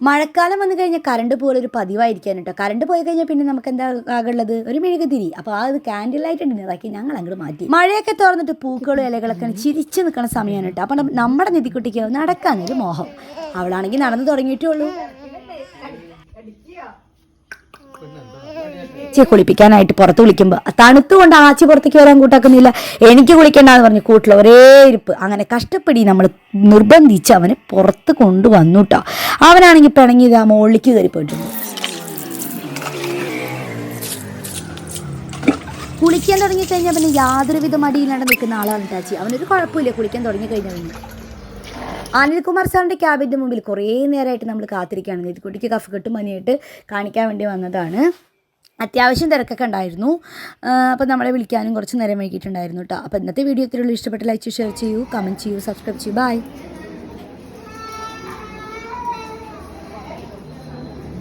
മഴക്കാലം വന്നു കഴിഞ്ഞാൽ കറണ്ട് പോലൊരു പതിവായിരിക്കാൻ കേട്ടോ. കറണ്ട് പോയി കഴിഞ്ഞാൽ പിന്നെ നമുക്ക് എന്താ ആകുള്ളത്, ഒരു മെഴുകുതിരി. അപ്പോൾ അത് ക്യാൻഡിൽ ലൈറ്റ് ഡിന്നറാക്കി ഞങ്ങൾ അങ്ങോട്ട് മാറ്റി. മഴയൊക്കെ തുറന്നിട്ട് പൂക്കളും ഇലകളൊക്കെ ചിരിച്ച് നിൽക്കുന്ന സമയമാണ് കേട്ടോ. അപ്പം നമ്മുടെ നിധിക്കുട്ടിക്ക് നടക്കാനൊരു മോഹം. അവളാണെങ്കിൽ നടന്നു തുടങ്ങിയിട്ടേ ഉള്ളൂ. കുളിപ്പിക്കാനായിട്ട് പുറത്ത് വിളിക്കുമ്പോൾ തണുത്തുകൊണ്ട് ആച്ചി പുറത്തേക്ക് വരാൻ കൂട്ടാക്കുന്നില്ല. എനിക്ക് കുളിക്കണ്ടെന്ന് പറഞ്ഞു കൂട്ടിൽ ഒരേ ഇരിപ്പ്. അങ്ങനെ കഷ്ടപ്പെടി നമ്മൾ നിർബന്ധിച്ച് അവന് പുറത്ത് കൊണ്ടുവന്നു കേട്ടോ. അവനാണെങ്കിൽ പിണങ്ങിയത് ആ മുകളിലേക്ക് കയറി പോയിട്ടുണ്ട്. കുളിക്കാൻ തുടങ്ങിക്കഴിഞ്ഞാൽ പിന്നെ യാതൊരുവിധ മടിയില്ലാണ്ട് നിൽക്കുന്ന ആളാണ് ടാച്ചി. അവനൊരു കുഴപ്പമില്ല കുളിക്കാൻ തുടങ്ങിക്കഴിഞ്ഞാൽ. അനിൽകുമാർ സാറിൻ്റെ ക്യാബിൻ്റെ മുമ്പിൽ കുറേ നേരമായിട്ട് നമ്മൾ കാത്തിരിക്കുകയാണ്. നിധിക്കുട്ടിക്ക് കഫക്കെട്ട് പനിയായിട്ട് കാണിക്കാൻ വേണ്ടി വന്നതാണ്. അത്യാവശ്യം തിരക്കൊക്കെ ഉണ്ടായിരുന്നു. അപ്പോൾ നമ്മളെ വിളിക്കാനും കുറച്ച് നേരം വൈകിട്ടുണ്ടായിരുന്നു കേട്ടോ. അപ്പോൾ ഇന്നത്തെ വീഡിയോ ഇത്രയുള്ളൂ. ഇഷ്ടപ്പെട്ട ലൈക്ക് ഷെയർ ചെയ്യൂ, കമൻറ്റ് ചെയ്യൂ, സബ്സ്ക്രൈബ് ചെയ്യൂ. ബൈ.